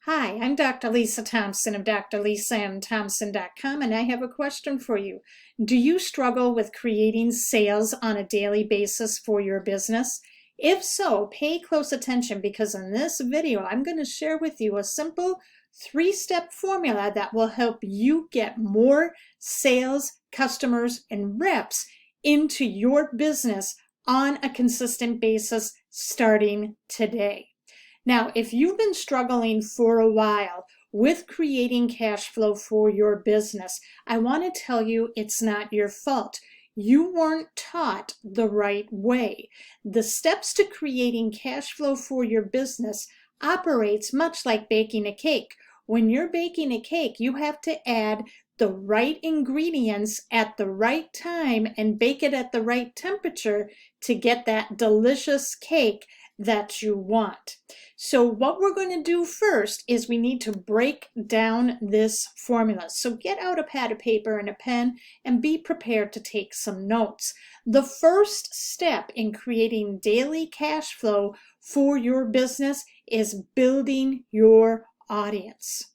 Hi, I'm Dr. Lisa Thompson of drlisamthompson.com, and I have a question for you. Do you struggle with creating sales on a daily basis for your business? If so, pay close attention because in this video, I'm going to share with you a simple three-step formula that will help you get more sales, customers, and reps into your business on a consistent basis starting today. Now, if you've been struggling for a while with creating cash flow for your business, I want to tell you it's not your fault. You weren't taught the right way. The steps to creating cash flow for your business operates much like baking a cake. When you're baking a cake, you have to add the right ingredients at the right time and bake it at the right temperature to get that delicious cake that you want. So what we're going to do first is we need to break down this formula. So get out a pad of paper and a pen and be prepared to take some notes. The first step in creating daily cash flow for your business is building your audience.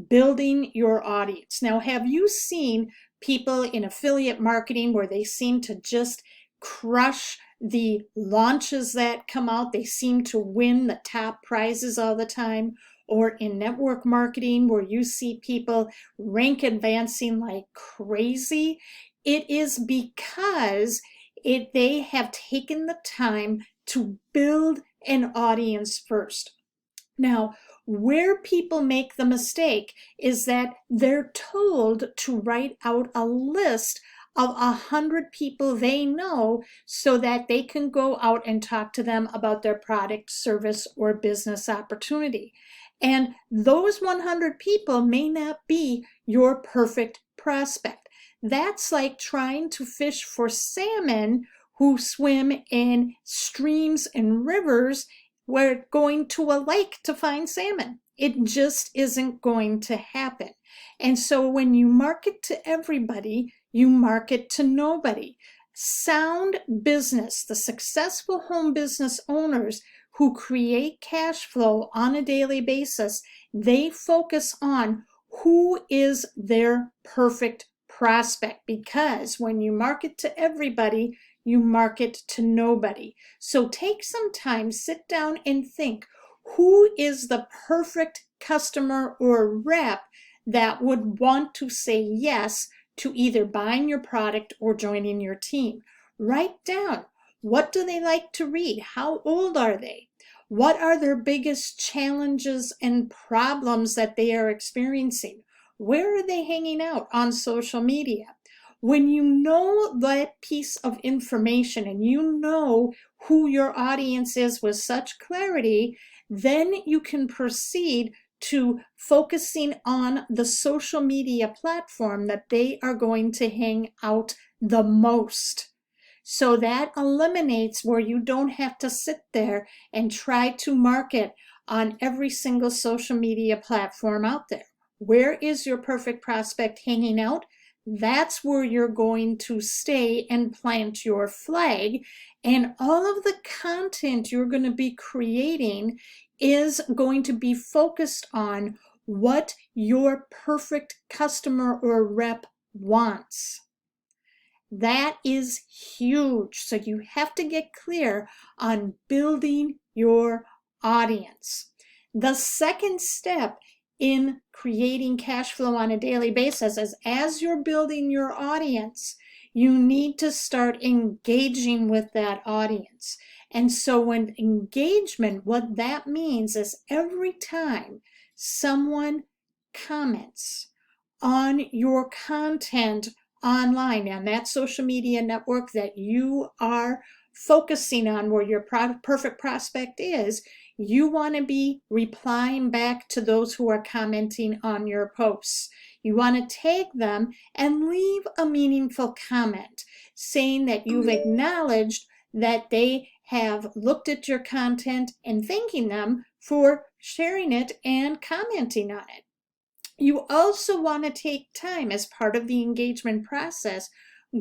Building your audience. Now, have you seen people in affiliate marketing where they seem to just crush the launches that come out? They seem to win the top prizes all the time. Or in network marketing where you see people rank advancing like crazy. It is because they have taken the time to build an audience first. Now, where people make the mistake is that they're told to write out a list of 100 people they know so that they can go out and talk to them about their product, service, or business opportunity. And those 100 people may not be your perfect prospect. That's like trying to fish for salmon who swim in streams and rivers. We're going to a lake to find salmon. It just isn't going to happen. And so when you market to everybody, you market to nobody. Sound business, the successful home business owners who create cash flow on a daily basis, they focus on who is their perfect prospect, because when you market to everybody, you market to nobody. So take some time, sit down and think, who is the perfect customer or rep that would want to say yes to either buying your product or joining your team? Write down, what do they like to read? How old are they? What are their biggest challenges and problems that they are experiencing? Where are they hanging out on social media? When you know that piece of information and you know who your audience is with such clarity, then you can proceed to focusing on the social media platform that they are going to hang out the most. So that eliminates where you don't have to sit there and try to market on every single social media platform out there. Where is your perfect prospect hanging out? That's where you're going to stay and plant your flag. And all of the content you're going to be creating is going to be focused on what your perfect customer or rep wants. That is huge. So you have to get clear on building your audience. The second step in creating cash flow on a daily basis is, as you're building your audience, you need to start engaging with that audience. And so when engagement, what that means is every time someone comments on your content online, on that social media network that you are focusing on, where your perfect prospect is, you want to be replying back to those who are commenting on your posts. You want to tag them and leave a meaningful comment saying that you've acknowledged that they have looked at your content and thanking them for sharing it and commenting on it. You also want to take time as part of the engagement process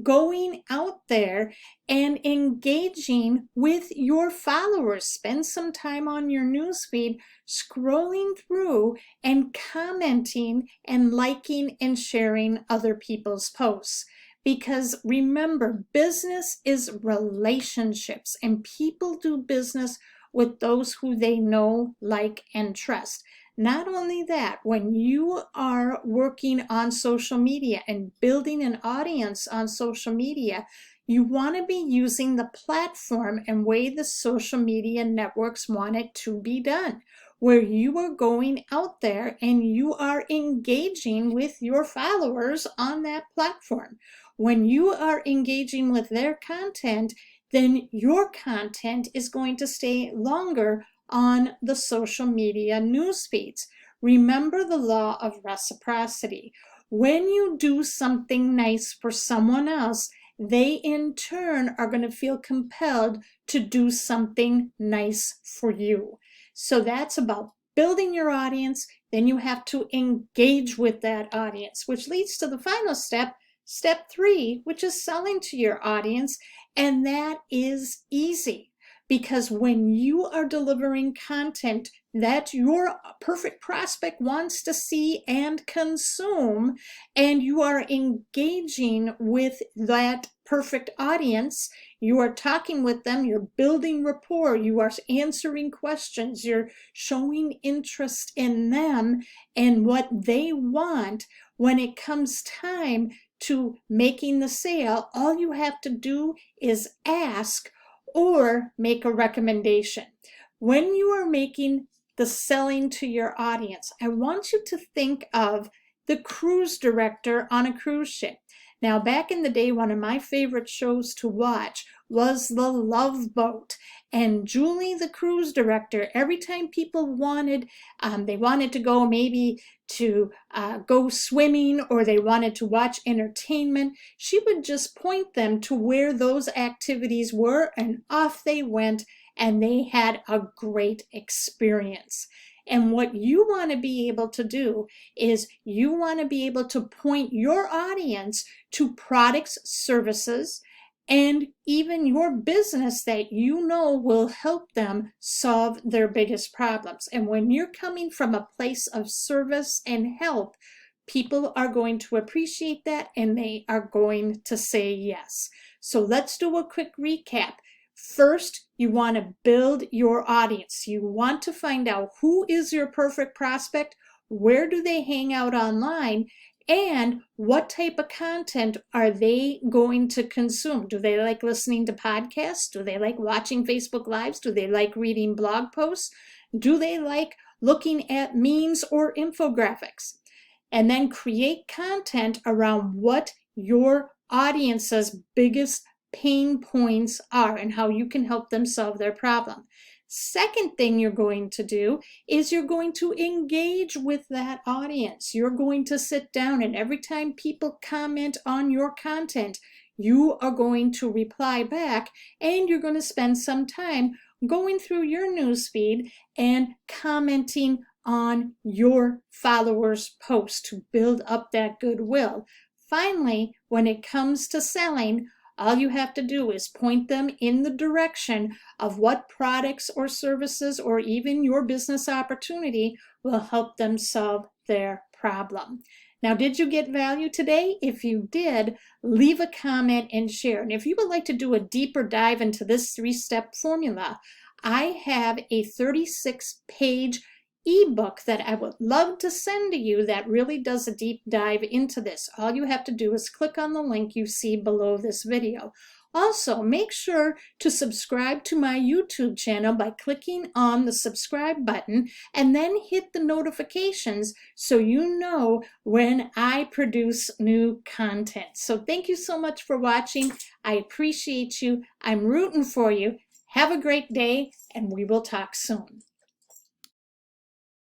going out there and engaging with your followers. Spend some time on your newsfeed, scrolling through and commenting and liking and sharing other people's posts. Because remember, business is relationships, and people do business with those who they know, like, and trust. Not only that, when you are working on social media and building an audience on social media, you want to be using the platform and way the social media networks want it to be done, where you are going out there and you are engaging with your followers on that platform. When you are engaging with their content, then your content is going to stay longer on the social media news feeds. Remember the law of reciprocity. When you do something nice for someone else, they in turn are going to feel compelled to do something nice for you. So that's about building your audience. Then you have to engage with that audience, which leads to the final step, step 3, which is selling to your audience. And that is easy, because when you are delivering content that your perfect prospect wants to see and consume, and you are engaging with that perfect audience, you are talking with them, you're building rapport, you are answering questions, you're showing interest in them and what they want. When it comes time to making the sale, all you have to do is ask or make a recommendation. When you are making the selling to your audience, I want you to think of the cruise director on a cruise ship. Now, back in the day, one of my favorite shows to watch was The Love Boat. And Julie, the cruise director, every time people wanted, they wanted to go maybe to go swimming, or they wanted to watch entertainment, she would just point them to where those activities were, and off they went, and they had a great experience. And what you want to be able to do is you want to be able to point your audience to products, services, and even your business that you know will help them solve their biggest problems. And when you're coming from a place of service and help, people are going to appreciate that, and they are going to say yes. So let's do a quick recap. First, you want to build your audience. You want to find out who is your perfect prospect, where do they hang out online, and what type of content are they going to consume? Do they like listening to podcasts? Do they like watching Facebook Lives? Do they like reading blog posts? Do they like looking at memes or infographics? And then create content around what your audience's biggest pain points are and how you can help them solve their problem. Second thing you're going to do is you're going to engage with that audience. You're going to sit down, and every time people comment on your content, you are going to reply back, and you're going to spend some time going through your newsfeed and commenting on your followers' posts to build up that goodwill. Finally, when it comes to selling, all you have to do is point them in the direction of what products or services or even your business opportunity will help them solve their problem. Now, did you get value today? If you did, leave a comment and share. And if you would like to do a deeper dive into this 3-step formula, I have a 36-page ebook that I would love to send to you that really does a deep dive into this. All you have to do is click on the link you see below this video. Also, make sure to subscribe to my YouTube channel by clicking on the subscribe button, and then hit the notifications so you know when I produce new content. So thank you so much for watching. I appreciate you. I'm rooting for you. Have a great day, and we will talk soon.